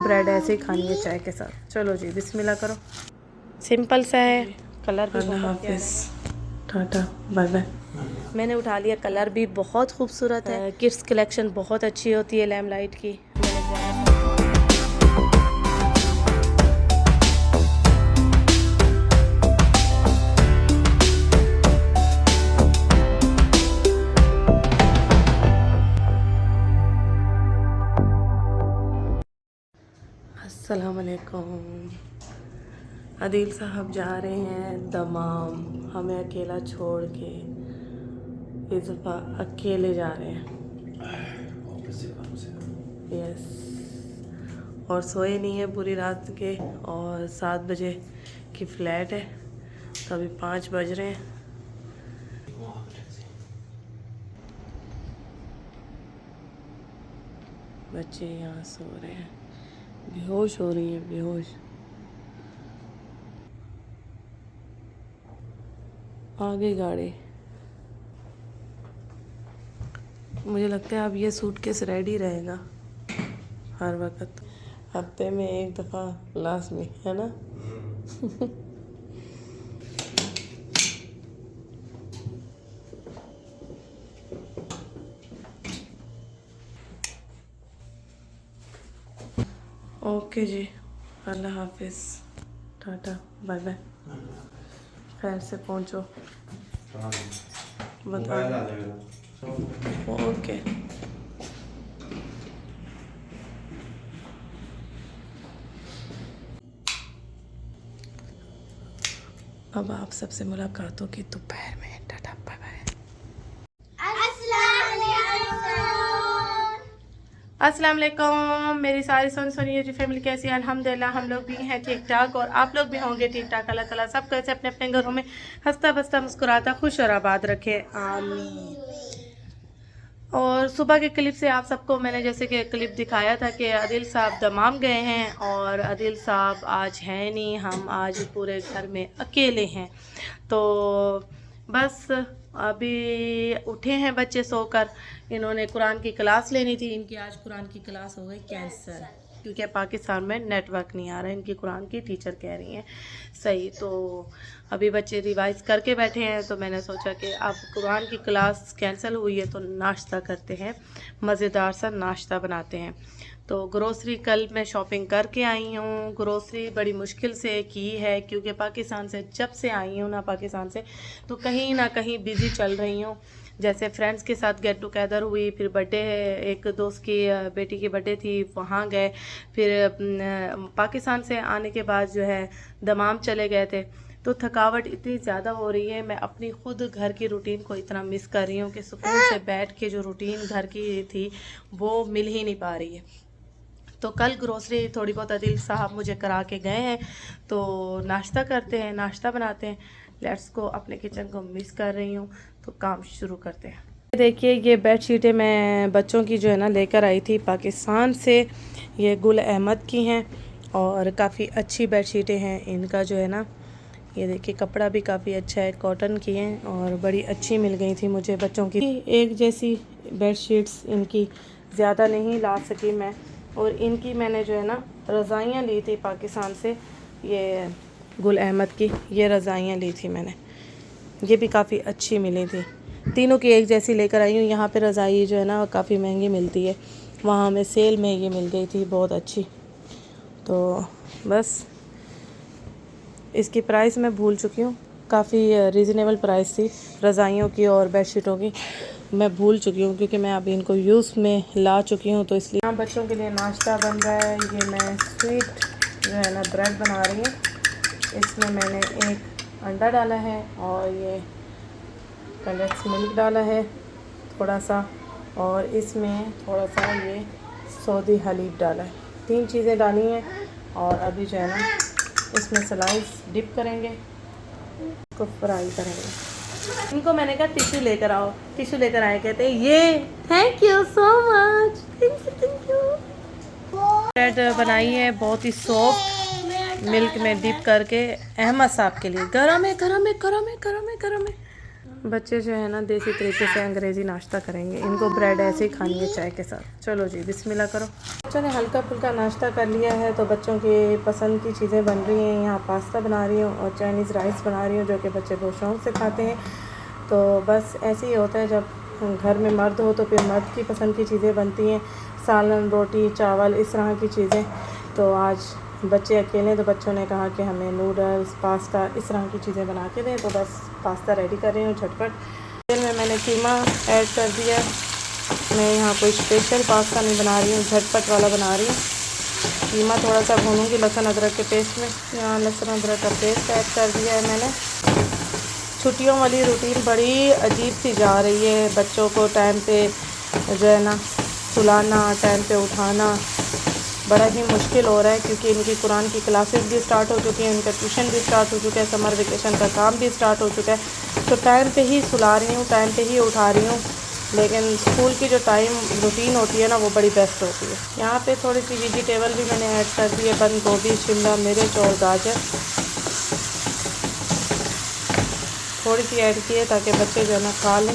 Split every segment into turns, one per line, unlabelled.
Bread ऐसे ही खानी है चाय के साथ। चलो जी बिस्मिल्लाह करो। सिंपल सा है, कलर भी
अल्लाह हाफिज, टाटा बाय बाय।
मैंने उठा लिया। कलर भी बहुत खूबसूरत है। किड्स कलेक्शन बहुत अच्छी होती है लैम्पलाइट की। अस्सलाम वालेकुम। आदिल साहब जा रहे हैं दमाम, हमें अकेला छोड़ के। इस दफ़ा अकेले जा रहे हैं। यस, और सोए नहीं है पूरी रात के, और 7 बजे की फ़्लाइट है, तो अभी 5 बज रहे हैं। बच्चे यहाँ सो रहे हैं, बेहोश हो रही है, बेहोश। आगे गाड़ी। मुझे लगता है अब ये सूटकेस रेडी रहेगा हर वक्त, हफ्ते में एक दफ़ा लाजमी, है ना? ओके जी, अल्लाह हाफिज़, टाटा बाय बाय। खैर से पहुँचो। बता। ओके। अब आप सबसे मुलाकात होगी दोपहर में। Tata bye bye. अस्सलाम वालेकुम मेरी सारी सोनी जी फैमिली कैसी है? अल्हम्दुलिल्लाह हम लोग भी हैं ठीक ठाक, और आप लोग भी होंगे ठीक ठाक। अल्लाह ताला सब कैसे अपने अपने घरों में हंसता बसता मुस्कुराता खुश और आबाद रखे, आमीन। और सुबह के क्लिप से आप सबको मैंने जैसे कि क्लिप दिखाया था कि आदिल साहब दमाम गए हैं, और आदिल साहब आज हैं नहीं, हम आज पूरे घर में अकेले हैं। तो बस अभी उठे हैं बच्चे सोकर। इन्होंने कुरान की क्लास लेनी थी, इनकी आज कुरान की क्लास हो गई कैंसिल, क्योंकि पाकिस्तान में नेटवर्क नहीं आ रहा है, इनकी कुरान की टीचर कह रही हैं। सही, तो अभी बच्चे रिवाइज करके बैठे हैं, तो मैंने सोचा कि अब कुरान की क्लास कैंसिल हुई है तो नाश्ता करते हैं, मज़ेदार सा नाश्ता बनाते हैं। तो ग्रोसरी कल मैं शॉपिंग करके आई हूँ। ग्रोसरी बड़ी मुश्किल से की है, क्योंकि पाकिस्तान से जब से आई हूँ ना, पाकिस्तान से तो कहीं ना कहीं बिज़ी चल रही हूँ। जैसे फ्रेंड्स के साथ गेट टुगेदर हुई, फिर बर्थडे है, एक दोस्त की बेटी की बर्थडे थी, वहाँ गए। फिर पाकिस्तान से आने के बाद जो है दमाम चले गए थे। तो थकावट इतनी ज़्यादा हो रही है, मैं अपनी खुद घर की रूटीन को इतना मिस कर रही हूँ कि सुकून से बैठ के जो रूटीन घर की थी वो मिल ही नहीं पा रही है। तो कल ग्रोसरी थोड़ी बहुत आदिल साहब मुझे करा के गए हैं, तो नाश्ता करते हैं, नाश्ता बनाते हैं। लेट्स को, अपने किचन को मिस कर रही हूँ, तो काम शुरू करते हैं। देखिए ये बेड शीटें मैं बच्चों की जो है ना लेकर आई थी पाकिस्तान से। ये गुल अहमद की हैं, और काफ़ी अच्छी बेड शीटें हैं इनका जो है ना। ये देखिए कपड़ा भी काफ़ी अच्छा है, कॉटन की हैं, और बड़ी अच्छी मिल गई थी मुझे बच्चों की। एक जैसी बेड शीट्स इनकी ज़्यादा नहीं ला सकी मैं, और इनकी मैंने जो है ना रज़ाइयाँ ली थी पाकिस्तान से। ये गुल अहमद की ये रज़ाइयाँ ली थी मैंने, ये भी काफ़ी अच्छी मिली थी। तीनों की एक जैसी लेकर आई हूँ। यहाँ पे रज़ाई जो है ना काफ़ी महंगी मिलती है, वहाँ हमें सेल में ये मिल गई थी बहुत अच्छी। तो बस इसकी प्राइस मैं भूल चुकी हूँ, काफ़ी रीज़नेबल प्राइस थी रज़ाइयों की और बेडशीटों की, मैं भूल चुकी हूँ क्योंकि मैं अभी इनको यूज़ में ला चुकी हूँ, तो इसलिए। यहाँ बच्चों के लिए नाश्ता बन रहा है। ये मैं स्वीट जो है ना ब्रेड बना रही हूँ। इसमें मैंने एक अंडा डाला है, और ये कंडेंस मिल्क डाला है थोड़ा सा, और इसमें थोड़ा सा ये सऊदी हलीब डाला है। 3 चीज़ें डाली हैं, और अभी जो है ना इसमें स्लाइस डिप करेंगे, इसको फ्राई करेंगे। इनको मैंने कहा टिश्यू लेकर आओ, टिश्यू लेकर आए, कहते हैं ये thank you so much, thank you. Bread बनाई है बहुत ही सॉफ्ट, मिल्क में डिप करके, अहमद साहब के लिए। गरम है, गरम है, गरम है, गरम है, गरम है। बच्चे जो है ना देसी तरीके से अंग्रेज़ी नाश्ता करेंगे, इनको ब्रेड ऐसे ही खानी है चाय के साथ। चलो जी बिस्मिल्लाह करो। बच्चों ने हल्का फुल्का नाश्ता कर लिया है तो बच्चों की पसंद की चीज़ें बन रही हैं। यहाँ पास्ता बना रही हूँ और चाइनीज़ राइस बना रही हूँ जो कि बच्चे बहुत शौक़ से खाते हैं। तो बस ऐसे ही होता है जब घर में मर्द हो तो फिर मर्द की पसंद की चीज़ें बनती हैं, सालन, रोटी, चावल, इस तरह की चीज़ें। तो आज बच्चे अकेले तो बच्चों ने कहा कि हमें नूडल्स, पास्ता इस तरह की चीज़ें बना के दें। तो बस पास्ता रेडी कर रही हूँ झटपट। तेल में मैंने कीमा ऐड कर दिया। मैं यहाँ कोई स्पेशल पास्ता नहीं बना रही हूँ, झटपट वाला बना रही हूँ। कीमा थोड़ा सा भूनूंगी लहसुन अदरक के पेस्ट में। यहाँ लहसुन अदरक का पेस्ट ऐड कर दिया है मैंने। छुट्टियों वाली रूटीन बड़ी अजीब सी जा रही है। बच्चों को टाइम पे जो है ना सुलाना, टाइम पे उठाना बड़ा ही मुश्किल हो रहा है क्योंकि इनकी कुरान की क्लासेस भी स्टार्ट हो चुकी हैं, इनका ट्यूशन भी स्टार्ट हो चुका है, समर वेकेशन का काम भी स्टार्ट हो चुका है। तो टाइम पे ही सुला रही हूँ, टाइम पे ही उठा रही हूँ, लेकिन स्कूल की जो टाइम रूटीन होती है ना वो बड़ी बेस्ट होती है। यहाँ पे थोड़ी सी वेजिटेबल भी मैंने ऐड कर दी है, बंद गोभी, शिमला मिर्च और गाजर थोड़ी सी ऐड की है ताकि बच्चे जो है ना खा लें।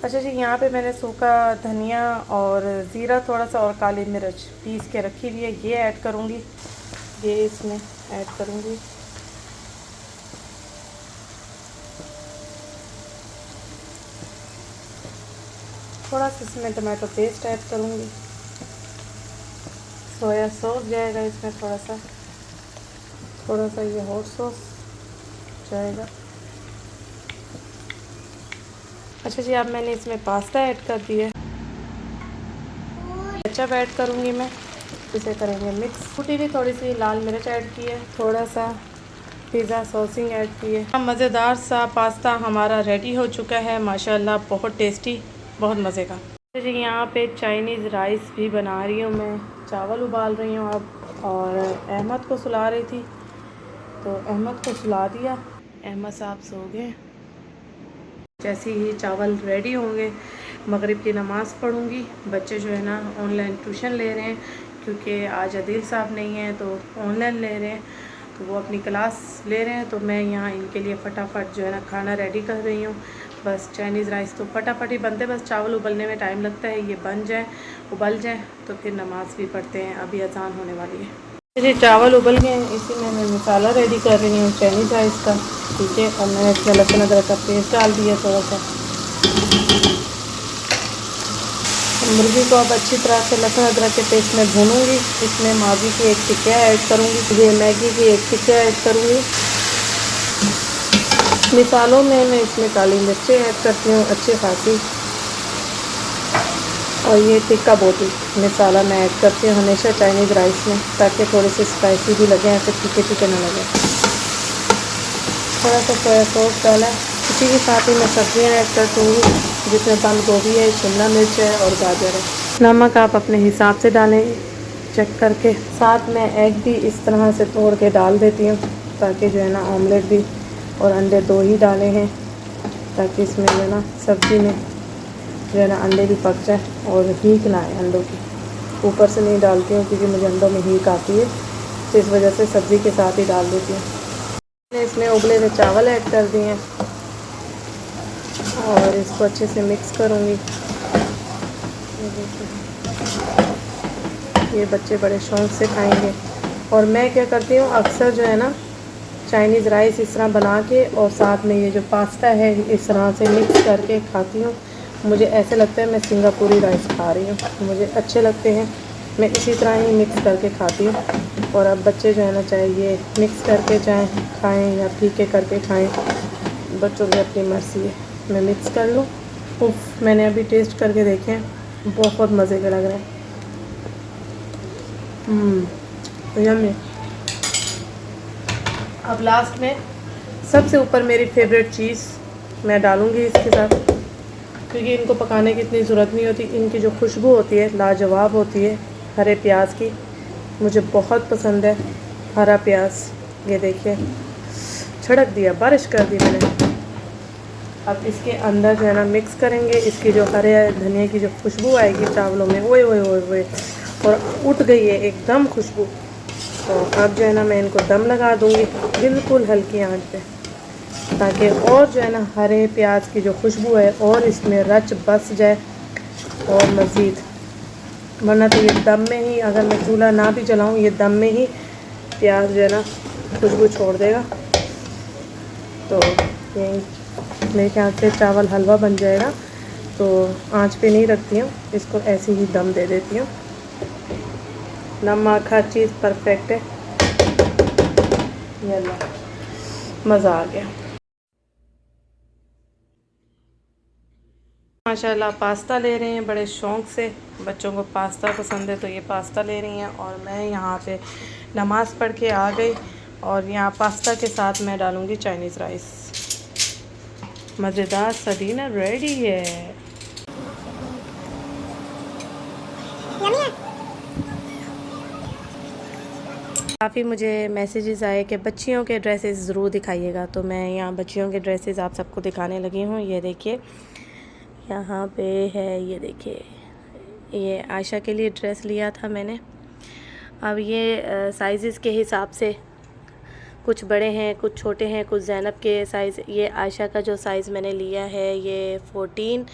अच्छा जी, यहाँ पे मैंने सूखा धनिया और ज़ीरा थोड़ा सा और काली मिर्च पीस के रखी हुई है, ये ऐड करूँगी, ये इसमें ऐड करूँगी। थोड़ा सा इसमें टमाटो पेस्ट ऐड करूँगी। सोया सॉस जाएगा इसमें, थोड़ा सा ये हॉट सॉस जाएगा। अच्छा जी, अब मैंने इसमें पास्ता ऐड कर दिया। केचप ऐड करूँगी मैं, इसे करेंगे मिक्स। कुटी हुई थोड़ी सी लाल मिर्च ऐड की है, थोड़ा सा पिज़्ज़ा सॉसिंग ऐड की है। मज़ेदार सा पास्ता हमारा रेडी हो चुका है माशाल्लाह, बहुत टेस्टी, बहुत मज़े का। अच्छा जी, यहाँ पे चाइनीज़ राइस भी बना रही हूँ मैं, चावल उबाल रही हूँ अब। और अहमद को सुला रही थी तो अहमद को सुला दिया, अहमद साहब सो गए। जैसे ही चावल रेडी होंगे मगरिब की नमाज़ पढ़ूंगी। बच्चे जो है ना ऑनलाइन ट्यूशन ले रहे हैं क्योंकि आज अदील साहब नहीं है तो ऑनलाइन ले रहे हैं, तो वो अपनी क्लास ले रहे हैं। तो मैं यहाँ इनके लिए फटाफट जो है ना खाना रेडी कर रही हूँ। बस चाइनीज़ राइस तो फटाफट ही बनते, बस चावल उबलने में टाइम लगता है। ये बन जाए, उबल जाए तो फिर नमाज़ भी पढ़ते हैं। अभी अज़ान होने वाली है। ये चावल उबल गए, इसी में मैं मसाला रेडी कर रही हूँ चाइनीज़ राइस का, ठीक है। और मैंने इसमें लहसुन अदरक का पेस्ट डाल दिया थोड़ा सा। मुर्गी को अब अच्छी तरह से लहसुन अदरक के पेस्ट में भूनूंगी। इसमें मैगी की एक टिक्किया ऐड करूँगी, ये मैगी की एक टिक्किया ऐड करूँगी। मिसालों में मैं इसमें काली मिर्चें ऐड करती हूँ अच्छी खासी, और ये टिक्का बोटी मसाला मैं ऐड करती हूँ हमेशा चाइनीज़ राइस में, ताकि थोड़े से स्पाइसी भी लगे, ऐसे तीखे तीखे ना लगे। थोड़ा सा सोया सॉस डाला, इसी के साथ ही मैं सब्जियाँ ऐड कर दूँगी, जिसमें बंद गोभी है, शिमला मिर्च है और गाजर है। नमक आप अपने हिसाब से डालें चेक करके। साथ में एग भी इस तरह से तोड़ के डाल देती हूँ ताकि जो है ना ऑमलेट भी, और अंडे 2 ही डाले हैं ताकि इसमें जो है ना सब्ज़ी में जो है ना अंडे भी पक जाए और हीक ना आए अंडों की। ऊपर से नहीं डालती हूँ क्योंकि मुझे अंडों में हीक आती है, तो इस वजह से सब्ज़ी के साथ ही डाल देती हूँ। मैंने इसमें उबले हुए चावल ऐड कर दिए हैं और इसको अच्छे से मिक्स करूँगी। ये बच्चे बड़े शौक़ से खाएंगे। और मैं क्या करती हूँ अक्सर जो है ना चाइनीज़ राइस इस तरह बना के और साथ में ये जो पास्ता है इस तरह से मिक्स करके खाती हूँ। मुझे ऐसे लगता है मैं सिंगापुरी राइस खा रही हूँ, मुझे अच्छे लगते हैं। मैं इसी तरह ही मिक्स करके खाती हूँ। और अब बच्चे जो है ना चाहे ये मिक्स करके चाहे खाएं या फीके करके खाएं, बच्चों की अपनी मर्ज़ी है। मैं मिक्स कर लूँ। उफ, मैंने अभी टेस्ट करके देखे हैं, बहुत मज़े के लग रहे हैं। यम्मी। अब लास्ट में सबसे ऊपर मेरी फेवरेट चीज़ मैं डालूँगी इसके साथ, क्योंकि इनको पकाने की इतनी ज़रूरत नहीं होती। इनकी जो खुशबू होती है लाजवाब होती है हरे प्याज की, मुझे बहुत पसंद है हरा प्याज। ये देखिए छिड़क दिया, बारिश कर दी मैंने। अब इसके अंदर जो है ना मिक्स करेंगे। इसकी जो हरे धनिया की जो खुशबू आएगी चावलों में, ओए ओए ओए ओए, और उठ गई है एकदम खुशबू। तो अब जो है ना मैं इनको दम लगा दूँगी बिल्कुल हल्की आंच पे, ताकि और जो है ना हरे प्याज की जो खुशबू है और इसमें रच बस जाए और मज़ीद, वरना तो ये दम में ही, अगर मैं चूल्हा ना भी चलाऊँ, ये दम में ही प्याज जो है ना खुशबू छोड़ देगा। तो ये मेरे ख्याल से चावल हलवा बन जाएगा। तो आंच पे नहीं रखती हूँ इसको, ऐसे ही दम दे देती हूँ। नमक हर चीज़ परफेक्ट है। यल्ला, मज़ा आ गया। माशाल्लाह पास्ता ले रहे हैं बड़े शौक़ से, बच्चों को पास्ता पसंद है तो ये पास्ता ले रही हैं। और मैं यहाँ पे नमाज़ पढ़ के आ गई और यहाँ पास्ता के साथ मैं डालूँगी चाइनीज़ राइस। मज़ेदार सा डिनर रेडी है। काफ़ी मुझे मैसेजेस आए कि बच्चियों के ड्रेसेस ज़रूर दिखाइएगा, तो मैं यहाँ बच्चियों के ड्रेसेस आप सबको दिखाने लगी हूँ। ये देखिए यहाँ पे है, ये देखिए ये आयशा के लिए ड्रेस लिया था मैंने। अब ये साइज़ के हिसाब से कुछ बड़े हैं, कुछ छोटे हैं, कुछ ज़ैनब के साइज़। ये आयशा का जो साइज़ मैंने लिया है ये 14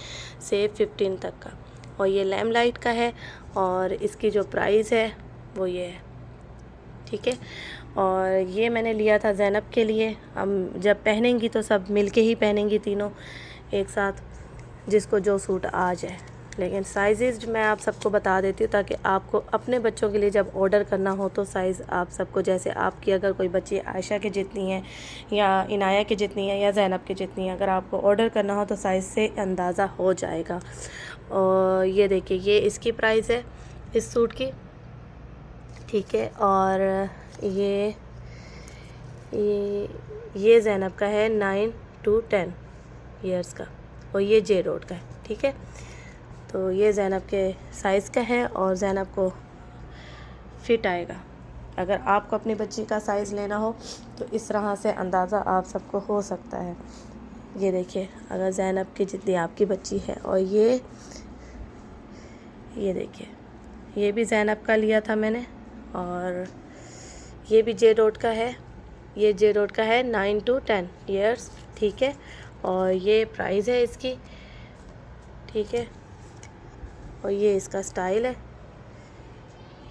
से 15 तक का, और ये लैम लाइट का है। और इसकी जो प्राइस है वो ये है, ठीक है। और ये मैंने लिया था ज़ैनब के लिए। हम जब पहनेंगी तो सब मिलके ही पहनेंगी तीनों एक साथ, जिसको जो सूट आ जाए। लेकिन साइज़ मैं आप सबको बता देती हूँ ताकि आपको अपने बच्चों के लिए जब ऑर्डर करना हो तो साइज़ आप सबको, जैसे आपकी अगर कोई बच्ची आयशा के जितनी है या इनाया के जितनी है या ज़ैनब के जितनी है, अगर आपको ऑर्डर करना हो तो साइज़ से अंदाज़ा हो जाएगा। और ये देखिए ये इसकी प्राइस है इस सूट की, ठीक है। और ये ज़ैनब का है 9 to 10 ईयर्स का, और ये जे रोड का है, ठीक है। तो ये ज़ैनब के साइज़ का है और ज़ैनब को फिट आएगा। अगर आपको अपनी बच्ची का साइज़ लेना हो तो इस तरह से अंदाज़ा आप सबको हो सकता है। ये देखिए अगर ज़ैनब की जितनी आपकी बच्ची है। और ये देखिए ये भी ज़ैनब का लिया था मैंने, और ये भी जे रोड का है। ये जे रोड का है 9 to 10 ईयर्स, ठीक है। और ये प्राइस है इसकी, ठीक है। और ये इसका स्टाइल है।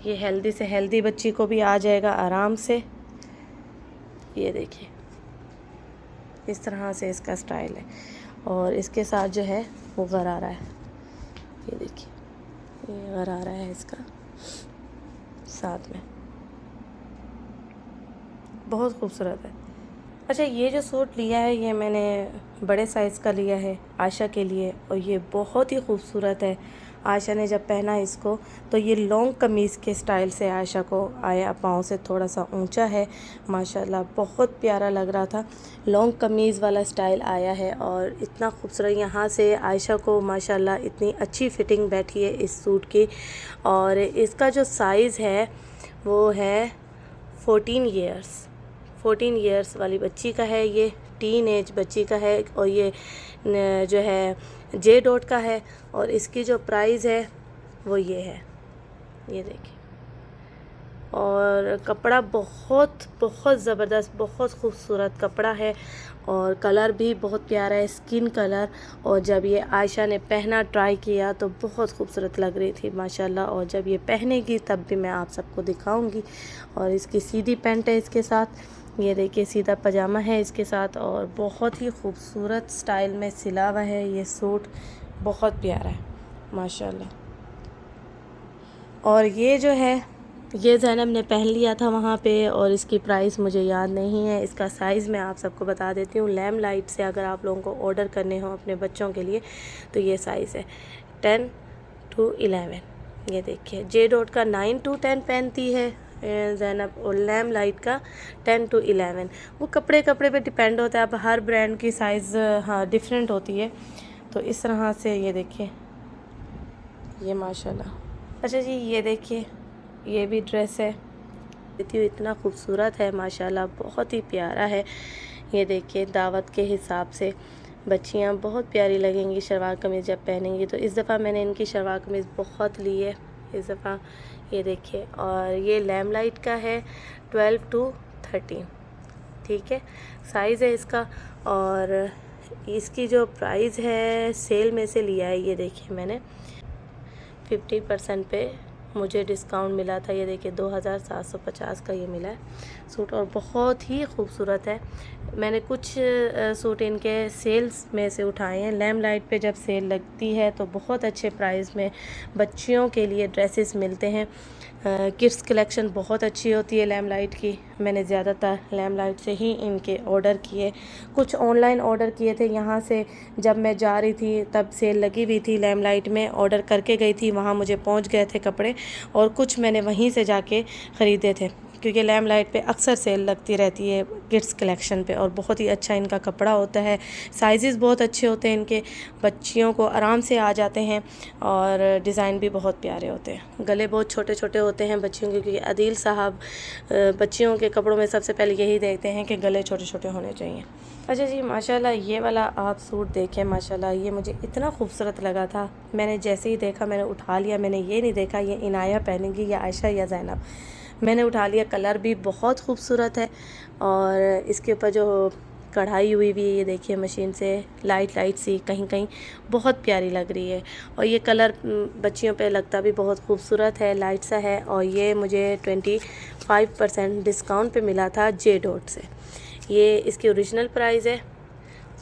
ये हेल्दी से हेल्दी बच्ची को भी आ जाएगा आराम से। ये देखिए इस तरह से इसका स्टाइल है। और इसके साथ जो है वो गरारा है, ये देखिए ये गरारा है इसका साथ में, बहुत खूबसूरत है। अच्छा ये जो सूट लिया है ये मैंने बड़े साइज़ का लिया है आयशा के लिए, और ये बहुत ही खूबसूरत है। आयशा ने जब पहना इसको तो ये लॉन्ग कमीज़ के स्टाइल से आयशा को आया, पाँव से थोड़ा सा ऊंचा है, माशाल्लाह बहुत प्यारा लग रहा था। लॉन्ग कमीज़ वाला स्टाइल आया है और इतना खूबसूरत यहाँ से आयशा को माशाल्लाह इतनी अच्छी फिटिंग बैठी है इस सूट की। और इसका जो साइज़ है वो है 14 ईयर्स वाली बच्ची का है, ये टीन एज बच्ची का है। और ये जो है जे डॉट का है, और इसकी जो प्राइस है वो ये है, ये देखिए। और कपड़ा बहुत बहुत ज़बरदस्त, बहुत खूबसूरत कपड़ा है, और कलर भी बहुत प्यारा है, स्किन कलर। और जब ये आयशा ने पहना ट्राई किया तो बहुत खूबसूरत लग रही थी माशाल्लाह। और जब ये पहनेगी तब भी मैं आप सबको दिखाऊंगी। और इसकी सीधी पैंट है इसके साथ, ये देखिए सीधा पजामा है इसके साथ, और बहुत ही खूबसूरत स्टाइल में सिला हुआ है ये सूट, बहुत प्यारा है माशाल्लाह। और ये जो है ये ज़ैनब ने पहन लिया था वहाँ पे, और इसकी प्राइस मुझे याद नहीं है। इसका साइज़ मैं आप सबको बता देती हूँ। लैम लाइट से अगर आप लोगों को ऑर्डर करने हो अपने बच्चों के लिए तो ये साइज़ है 10 to 11। ये देखिए जे डॉट का 9 to 10 पहनती है ज़ैनब, और लैम लाइट का 10 to 11। वो कपड़े पे डिपेंड होता है, अब हर ब्रांड की साइज़ हाँ डिफरेंट होती है। तो इस तरह से ये देखिए ये माशाल्लाह। अच्छा जी ये देखिए ये भी ड्रेस है, देखिए इतना खूबसूरत है माशाल्लाह, बहुत ही प्यारा है। ये देखिए दावत के हिसाब से बच्चियाँ बहुत प्यारी लगेंगी शलवार कमीज़ जब पहनेंगी। तो इस दफ़ा मैंने इनकी शलवार कमीज़ बहुत ली है इस दफ़ा, ये देखिए। और ये लैम लाइट का है 12 to 13, ठीक है, साइज़ है इसका। और इसकी जो प्राइस है सेल में से लिया है, ये देखिए मैंने 50% पे मुझे डिस्काउंट मिला था। ये देखिए 2750 का ये मिला है सूट, और बहुत ही खूबसूरत है। मैंने कुछ सूट इनके सेल्स में से उठाए हैं। लैम लाइट पे जब सेल लगती है तो बहुत अच्छे प्राइस में बच्चियों के लिए ड्रेसेस मिलते हैं। किड्स कलेक्शन बहुत अच्छी होती है लैम लाइट की। मैंने ज़्यादातर लैम लाइट से ही इनके ऑर्डर किए। कुछ ऑनलाइन ऑर्डर किए थे यहाँ से, जब मैं जा रही थी तब सेल लगी हुई थी लैम लाइट में, ऑर्डर करके गई थी, वहाँ मुझे पहुँच गए थे कपड़े। और कुछ मैंने वहीं से जाके ख़रीदे थे, क्योंकि लैम लाइट पे अक्सर सेल लगती रहती है किड्स कलेक्शन पे, और बहुत ही अच्छा इनका कपड़ा होता है। साइज़ बहुत अच्छे होते हैं इनके, बच्चियों को आराम से आ जाते हैं, और डिज़ाइन भी बहुत प्यारे होते हैं। गले बहुत छोटे छोटे होते हैं बच्चियों के, क्योंकि आदिल साहब बच्चियों के कपड़ों में सबसे पहले यही देखते हैं कि गले छोटे छोटे होने चाहिए। अच्छा जी, माशाल्लाह ये वाला आप सूट देखें, माशाल्लाह ये मुझे इतना खूबसूरत लगा था। मैंने जैसे ही देखा मैंने उठा लिया। मैंने ये नहीं देखा ये इनाया पहनेंगी या आयशा या ज़ैनब, मैंने उठा लिया। कलर भी बहुत खूबसूरत है, और इसके ऊपर जो कढ़ाई हुई हुई है ये देखिए मशीन से, लाइट सी कहीं कहीं बहुत प्यारी लग रही है। और ये कलर बच्चियों पे लगता भी बहुत खूबसूरत है, लाइट सा है। और ये मुझे 25% डिस्काउंट पे मिला था जे डॉट से। ये इसकी ओरिजिनल प्राइस है,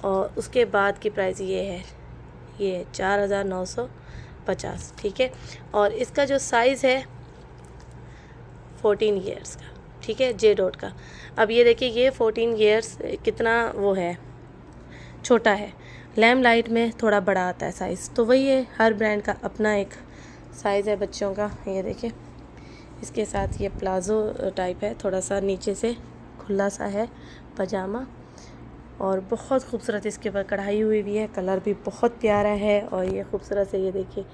और उसके बाद की प्राइस ये है, ये 4950, ठीक है। और इसका जो साइज़ है 14 ईयर्स का, ठीक है, जे डॉट का। अब ये देखिए ये 14 ईयर्स कितना वो है, छोटा है। लैम लाइट में थोड़ा बड़ा आता है साइज़, तो वही है, हर ब्रांड का अपना एक साइज़ है बच्चों का। ये देखिए इसके साथ ये प्लाज़ो टाइप है, थोड़ा सा नीचे से खुला सा है पजामा, और बहुत खूबसूरत इसके ऊपर कढ़ाई हुई भी है। कलर भी बहुत प्यारा है, और ये खूबसूरत से ये देखिए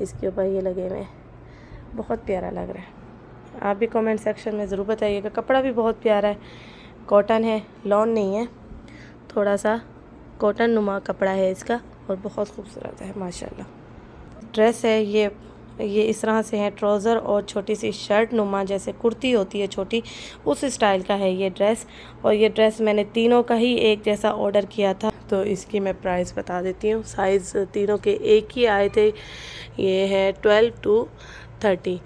इसके ऊपर ये लगे हुए, बहुत प्यारा लग रहा है। आप भी कमेंट सेक्शन में ज़रूर बताइएगा। कपड़ा भी बहुत प्यारा है, कॉटन है, लॉन नहीं है, थोड़ा सा कॉटन नुमा कपड़ा है इसका, और बहुत खूबसूरत है माशाल्लाह। ड्रेस है ये इस तरह से है, ट्राउज़र और छोटी सी शर्ट नुमा जैसे कुर्ती होती है छोटी, उस स्टाइल का है ये ड्रेस। और ये ड्रेस मैंने तीनों का ही एक जैसा ऑर्डर किया था, तो इसकी मैं प्राइस बता देती हूँ। साइज़ तीनों के एक ही आए थे, ये है 12 to 13।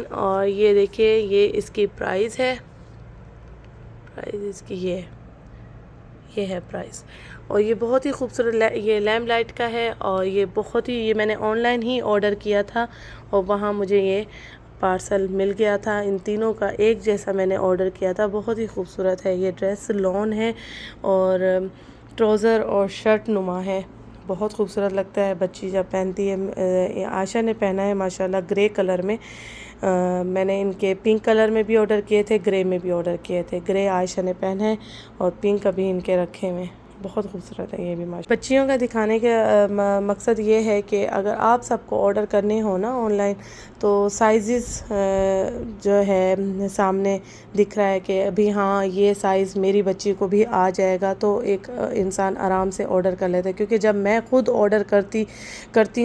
और ये देखिए ये इसकी प्राइस है, प्राइस इसकी ये है प्राइस। और ये बहुत ही खूबसूरत ये लैम लाइट का है, और ये बहुत ही, ये मैंने ऑनलाइन ही ऑर्डर किया था, और वहाँ मुझे ये पार्सल मिल गया था। इन तीनों का एक जैसा मैंने ऑर्डर किया था। बहुत ही खूबसूरत है ये ड्रेस, लॉन है, और ट्राउज़र और शर्ट नुमा है, बहुत खूबसूरत लगता है बच्ची जब पहनती है। आशा ने पहना है माशाल्लाह ग्रे कलर में। मैंने इनके पिंक कलर में भी ऑर्डर किए थे, ग्रे में भी ऑर्डर किए थे। ग्रे आयशा ने पहना है, और पिंक अभी इनके रखे हुए, बहुत खूबसूरत है ये भी माशा। बच्चियों का दिखाने का मकसद ये है कि अगर आप सबको ऑर्डर करने हो ना ऑनलाइन, तो साइज़ जो है सामने दिख रहा है कि अभी हाँ ये साइज़ मेरी बच्ची को भी आ जाएगा, तो एक इंसान आराम से ऑर्डर कर लेता है। क्योंकि जब मैं ख़ुद ऑर्डर करती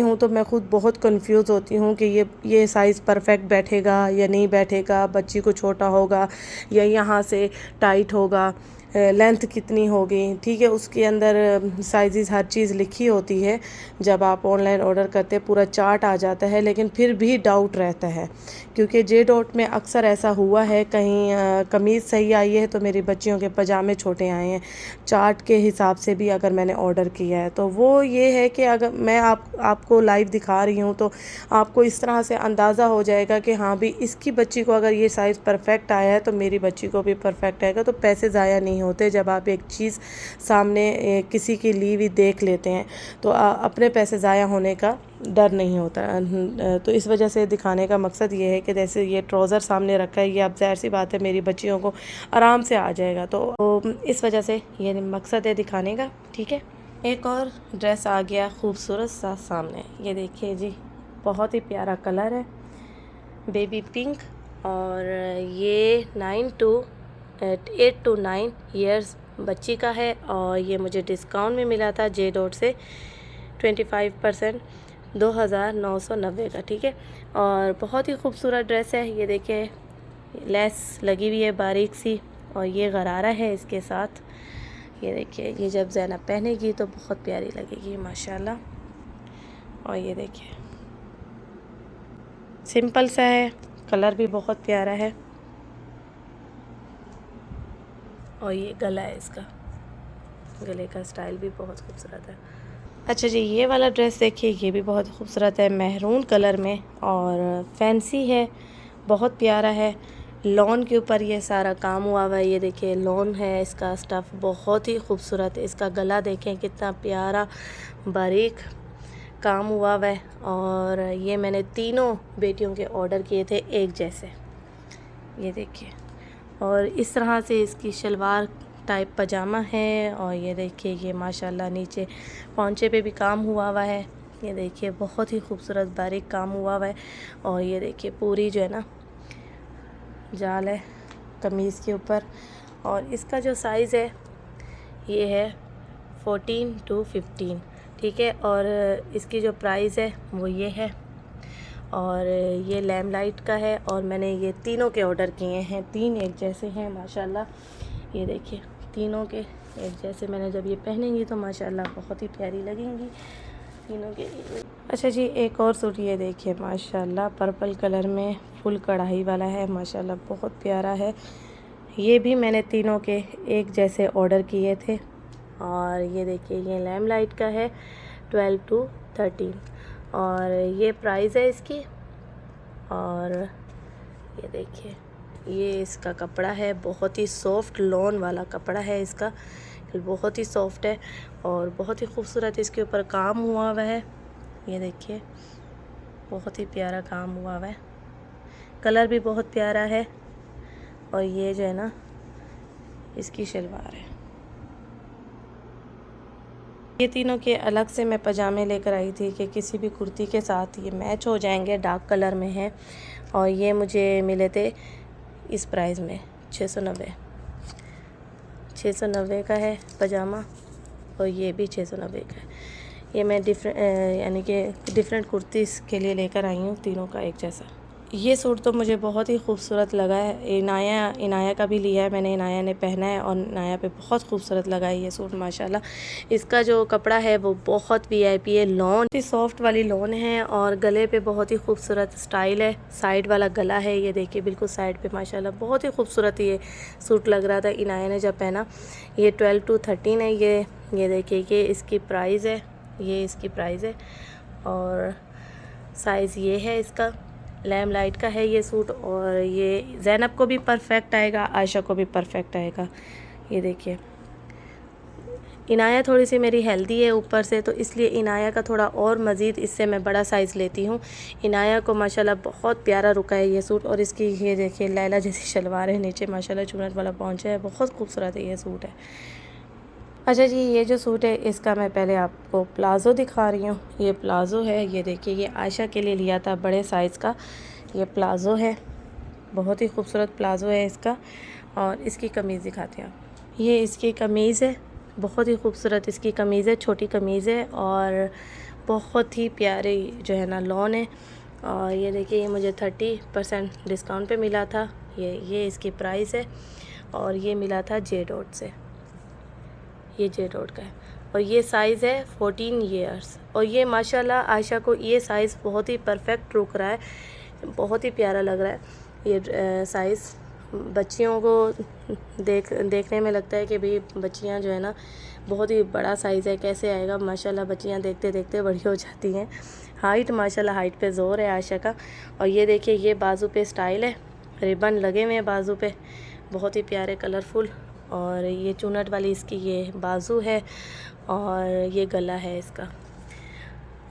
हूँ तो मैं ख़ुद बहुत कंफ्यूज होती हूँ कि ये साइज़ परफेक्ट बैठेगा या नहीं बैठेगा, बच्ची को छोटा होगा या यहाँ से टाइट होगा, लेंथ कितनी होगी, ठीक है। उसके अंदर साइज़ हर चीज़ लिखी होती है। जब आप ऑनलाइन ऑर्डर करते हैं पूरा चार्ट आ जाता है, लेकिन फिर भी डाउट रहता है, क्योंकि जे डॉट में अक्सर ऐसा हुआ है, कहीं कमीज़ सही आई है तो मेरी बच्चियों के पजामे छोटे आए हैं, चार्ट के हिसाब से भी अगर मैंने ऑर्डर किया है। तो वो ये है कि अगर मैं आपको लाइव दिखा रही हूँ तो आपको इस तरह से अंदाज़ा हो जाएगा कि हाँ भी इसकी बच्ची को अगर ये साइज़ परफेक्ट आया है तो मेरी बच्ची को भी परफेक्ट आएगा। तो पैसे ज़ाया नहीं होते जब आप एक चीज़ सामने किसी की ली हुई देख लेते हैं, तो अपने पैसे ज़ाया होने का डर नहीं होता। तो इस वजह से दिखाने का मकसद ये है कि जैसे ये ट्राउज़र सामने रखा है, ये अब ज़ाहिर सी बात है मेरी बच्चियों को आराम से आ जाएगा, तो इस वजह से ये मकसद है दिखाने का, ठीक है। एक और ड्रेस आ गया खूबसूरत सा सामने, ये देखिए जी, बहुत ही प्यारा कलर है, बेबी पिंक, और ये 8 to 9 ईयर्स बच्ची का है। और ये मुझे डिस्काउंट में मिला था जे डॉट से 25%, 2990 का, ठीक है। और बहुत ही खूबसूरत ड्रेस है, ये देखिए लेस लगी हुई है बारीक सी, और ये गरारा है इसके साथ। ये देखिए, ये जब ज़ैनब पहनेगी तो बहुत प्यारी लगेगी माशाल्लाह। और ये देखिए सिंपल सा है, कलर भी बहुत प्यारा है। और ये गला है इसका, गले का स्टाइल भी बहुत खूबसूरत है। अच्छा जी, ये वाला ड्रेस देखिए, ये भी बहुत खूबसूरत है, मेहरून कलर में और फैंसी है, बहुत प्यारा है। लॉन के ऊपर ये सारा काम हुआ हुआ है। ये देखिए लॉन है, इसका स्टफ़ बहुत ही खूबसूरत है। इसका गला देखें कितना प्यारा बारीक काम हुआ हुआ है। और ये मैंने तीनों बेटियों के ऑर्डर किए थे एक जैसे, ये देखिए। और इस तरह से इसकी शलवार टाइप पजामा है। और ये देखिए ये माशाल्लाह नीचे पौंचे पे भी काम हुआ हुआ है। ये देखिए बहुत ही खूबसूरत बारीक काम हुआ हुआ है। और ये देखिए पूरी जो है ना जाल है कमीज़ के ऊपर। और इसका जो साइज़ है ये है 14 to 15, ठीक है। और इसकी जो प्राइस है वो ये है। और ये लैमलाइट का है। और मैंने ये तीनों के ऑर्डर किए हैं, तीन एक जैसे हैं माशाल्लाह। ये देखिए तीनों के एक जैसे, मैंने जब ये पहनेंगी तो माशाल्लाह बहुत ही प्यारी लगेंगी तीनों के। अच्छा जी, एक और सूट ये देखिए माशाल्लाह पर्पल कलर में फुल कढ़ाई वाला है, माशाल्लाह बहुत प्यारा है। ये भी मैंने तीनों के एक जैसे ऑर्डर किए थे। और ये देखिए ये लैमलाइट का है 12 to 13 और ये प्राइस है इसकी। और ये देखिए ये इसका कपड़ा है, बहुत ही सॉफ्ट लॉन वाला कपड़ा है इसका, बहुत ही सॉफ्ट है और बहुत ही खूबसूरत इसके ऊपर काम हुआ हुआ है। ये देखिए बहुत ही प्यारा काम हुआ हुआ है, कलर भी बहुत प्यारा है। और ये जो है ना इसकी शलवार है। ये तीनों के अलग से मैं पजामे लेकर आई थी कि किसी भी कुर्ती के साथ ये मैच हो जाएंगे, डार्क कलर में है। और ये मुझे मिले थे इस प्राइस में 690 का है पजामा। और ये भी 690 का है। ये मैं यानी कि डिफरेंट कुर्तीज़ के लिए लेकर आई हूँ, तीनों का एक जैसा। ये सूट तो मुझे बहुत ही खूबसूरत लगा है। इनाया का भी लिया है मैंने, इनाया ने पहना है और इनाया पे बहुत खूबसूरत लगा है ये सूट माशाल्लाह। इसका जो कपड़ा है वो बहुत VIP है, लॉन सॉफ्ट वाली लॉन है और गले पे बहुत ही खूबसूरत स्टाइल है। साइड वाला गला है, ये देखिए बिल्कुल साइड पे माशाल्लाह बहुत ही खूबसूरत ये सूट लग रहा था इनाया ने जब पहना। ये 12 to 13 है। ये देखिए ये इसकी प्राइस है, ये इसकी प्राइस है। और साइज़ ये है इसका, लैमलाइट का है ये सूट। और ये ज़ैनब को भी परफेक्ट आएगा, आयशा को भी परफेक्ट आएगा। ये देखिए इनाया थोड़ी सी मेरी हेल्दी है ऊपर से, तो इसलिए इनाया का थोड़ा और मज़ीद इससे मैं बड़ा साइज़ लेती हूँ। इनाया को माशाल्लाह बहुत प्यारा रुका है ये सूट। और इसकी ये देखिए लैला जैसी शलवार है, नीचे माशाल्लाह चुनट वाला पहुँचा है, बहुत खूबसूरत है ये सूट है। अच्छा जी, ये जो सूट है इसका मैं पहले आपको प्लाज़ो दिखा रही हूँ। ये प्लाज़ो है, ये देखिए ये आयशा के लिए लिया था बड़े साइज़ का। ये प्लाज़ो है, बहुत ही खूबसूरत प्लाज़ो है इसका। और इसकी कमीज़ दिखाते हैं आप। ये इसकी कमीज़ है, बहुत ही खूबसूरत इसकी कमीज़ है, छोटी कमीज़ है और बहुत ही प्यारी जो है ना लॉन है। और ये देखिए ये मुझे 30% डिस्काउंट पे मिला था। ये इसकी प्राइस है। और ये मिला था जे डॉट से, ये जे डॉट का है। और ये साइज़ है 14 ईयर्स। और ये माशाल्लाह आयशा को ये साइज़ बहुत ही परफेक्ट रुक रहा है, बहुत ही प्यारा लग रहा है ये साइज़। बच्चियों को देखने में लगता है कि भाई बच्चियां जो है ना बहुत ही बड़ा साइज़ है, कैसे आएगा। माशाल्लाह बच्चियां देखते देखते बड़ी हो जाती हैं। हाइट माशाल्लाह हाइट पे ज़ोर है आयशा का। और ये देखिए ये बाजू पे स्टाइल है, रिबन लगे हुए हैं बाजू पे, बहुत ही प्यारे कलरफुल। और ये चुनट वाली इसकी ये बाजू है और ये गला है इसका,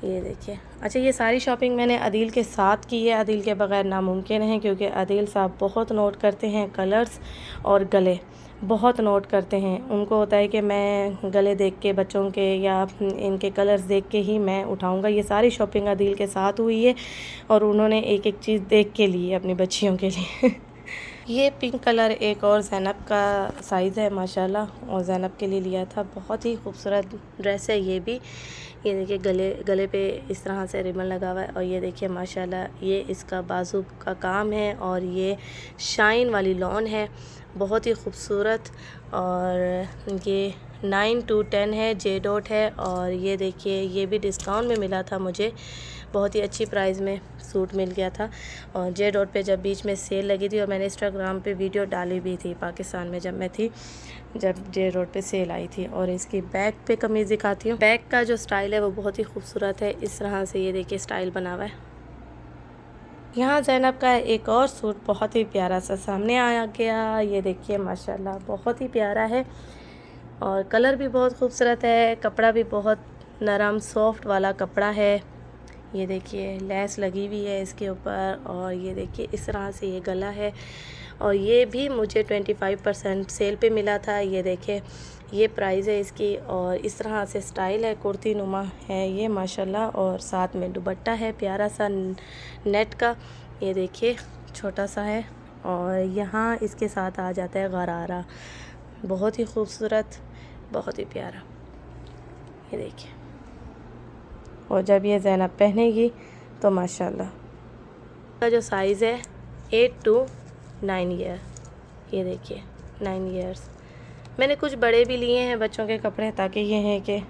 ये देखिए। अच्छा ये सारी शॉपिंग मैंने अदील के साथ की है, अदील के बगैर नामुमकिन है, क्योंकि अदील साहब बहुत नोट करते हैं कलर्स और गले, बहुत नोट करते हैं। उनको होता है कि मैं गले देख के बच्चों के या इनके कलर्स देख के ही मैं उठाऊंगा। ये सारी शॉपिंग अदील के साथ हुई है और उन्होंने एक एक चीज़ देख के ली है अपनी बच्चियों के लिए। ये पिंक कलर एक और ज़ैनब का साइज़ है माशाल्लाह, और ज़ैनब के लिए लिया था। बहुत ही खूबसूरत ड्रेस है ये भी। ये देखिए गले पे इस तरह से रिबन लगा हुआ है, और ये देखिए माशाल्लाह ये इसका बाजू का काम है, और ये शाइन वाली लॉन है, बहुत ही खूबसूरत। और ये 9 to 10 है, जे डॉट है। और ये देखिए ये भी डिस्काउंट में मिला था मुझे, बहुत ही अच्छी प्राइस में सूट मिल गया था। और जे डॉट पे जब बीच में सेल लगी थी, और मैंने इंस्टाग्राम पे वीडियो डाली भी थी पाकिस्तान में जब मैं थी, जब जे डॉट पे सेल आई थी। और इसकी बैक पे कमीज़ दिखाती हूँ। बैक का जो स्टाइल है वो बहुत ही खूबसूरत है, इस तरह से ये देखिए स्टाइल बना हुआ है। यहाँ ज़ैनब का एक और सूट बहुत ही प्यारा सा सामने आया गया। ये देखिए माशाल्लाह बहुत ही प्यारा है, और कलर भी बहुत खूबसूरत है, कपड़ा भी बहुत नरम सॉफ्ट वाला कपड़ा है। ये देखिए लेस लगी हुई है इसके ऊपर, और ये देखिए इस तरह से ये गला है। और ये भी मुझे 25% सेल पे मिला था। ये देखिए ये प्राइस है इसकी, और इस तरह से स्टाइल है, कुर्ती नुमा है ये माशाल्लाह। और साथ में दुपट्टा है प्यारा सा नेट का, ये देखिए छोटा सा है, और यहाँ इसके साथ आ जाता है गरारा, बहुत ही खूबसूरत, बहुत ही प्यारा। ये देखिए, और जब ये ज़ैनब पहनेगी तो माशाल्लाह। का जो साइज़ है 8 to 9 ईयर, ये देखिए 9 ईयर्स। मैंने कुछ बड़े भी लिए हैं बच्चों के कपड़े, ताकि ये है कि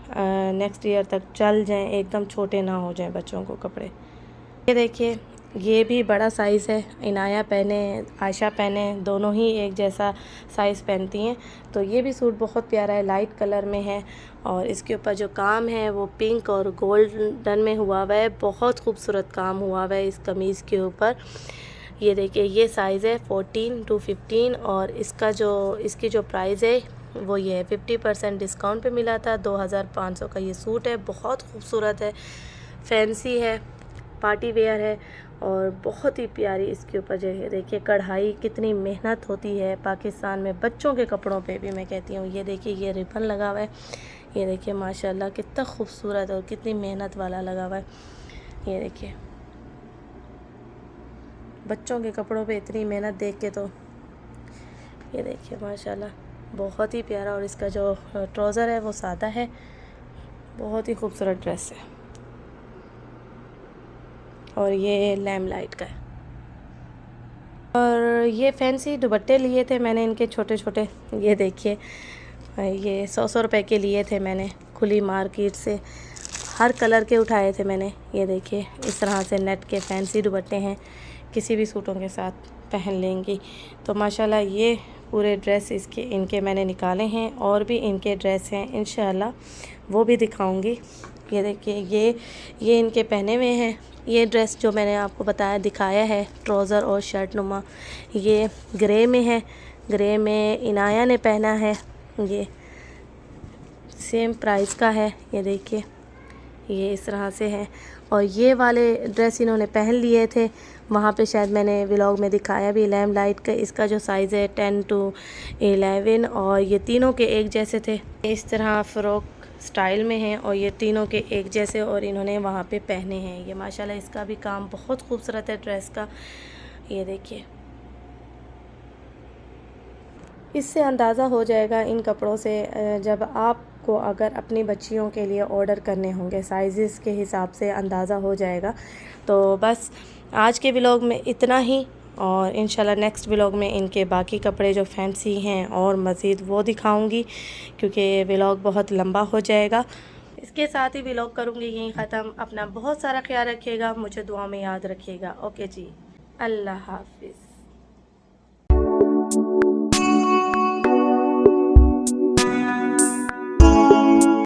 नेक्स्ट ईयर तक चल जाएं, एकदम छोटे ना हो जाएं बच्चों को कपड़े। ये देखिए ये भी बड़ा साइज़ है, इनाया पहने आयशा पहने, दोनों ही एक जैसा साइज़ पहनती हैं। तो ये भी सूट बहुत प्यारा है, लाइट कलर में है, और इसके ऊपर जो काम है वो पिंक और गोल्डन में हुआ हुआ है, बहुत खूबसूरत काम हुआ हुआ है इस कमीज़ के ऊपर। ये देखिए ये साइज़ है 14 to 15, और इसकी जो प्राइस है वो ये है 50% डिस्काउंट पे मिला था। 2500 का ये सूट है, बहुत खूबसूरत है, फैंसी है, पार्टी वेयर है, और बहुत ही प्यारी इसके ऊपर जो है देखिए कढ़ाई, कितनी मेहनत होती है पाकिस्तान में बच्चों के कपड़ों पे भी, मैं कहती हूँ। ये देखिए ये रिबन लगा हुआ है, ये देखिए माशाल्लाह कितना खूबसूरत और कितनी मेहनत वाला लगा हुआ है। ये देखिए बच्चों के कपड़ों पे इतनी मेहनत देख के तो ये देखिए माशाल्लाह बहुत ही प्यारा। और इसका जो ट्राउज़र है वो सादा है, बहुत ही खूबसूरत ड्रेस है, और ये लैम लाइट का है। और ये फैंसी दुपट्टे लिए थे मैंने इनके छोटे छोटे, ये देखिए ये 100 रुपए के लिए थे मैंने खुली मार्केट से, हर कलर के उठाए थे मैंने। ये देखिए इस तरह से नेट के फैंसी दुपट्टे हैं, किसी भी सूटों के साथ पहन लेंगी। तो माशाल्लाह ये पूरे ड्रेस इनके मैंने निकाले हैं, और भी इनके ड्रेस हैं इंशाल्लाह वो भी दिखाऊंगी। ये देखिए ये इनके पहने हुए हैं। ये ड्रेस जो मैंने आपको बताया दिखाया है ट्राउज़र और शर्ट नुमा, ये ग्रे में है, ग्रे में इनाया ने पहना है, ये सेम प्राइस का है। ये देखिए ये इस तरह से है, और ये वाले ड्रेस इन्होंने पहन लिए थे वहाँ पे, शायद मैंने व्लॉग में दिखाया भी, लैम लाइट का। इसका जो साइज़ है 10 to 11, और ये तीनों के एक जैसे थे, इस तरह फ़्रॉक स्टाइल में हैं, और ये तीनों के एक जैसे, और इन्होंने वहाँ पे पहने हैं। ये माशाल्लाह इसका भी काम बहुत खूबसूरत है ड्रेस का। ये देखिए इससे अंदाज़ा हो जाएगा इन कपड़ों से, जब आपको अगर अपनी बच्चियों के लिए ऑर्डर करने होंगे साइज़ के हिसाब से अंदाज़ा हो जाएगा। तो बस आज के व्लॉग में इतना ही, और इंशाल्लाह नेक्स्ट व्लॉग में इनके बाकी कपड़े जो फैंसी हैं और मज़ीद वो दिखाऊंगी, क्योंकि व्लॉग बहुत लंबा हो जाएगा। इसके साथ ही व्लॉग करूँगी यहीं ख़त्म। अपना बहुत सारा ख्याल रखिएगा, मुझे दुआ में याद रखिएगा। ओके जी, अल्लाह हाफिज़।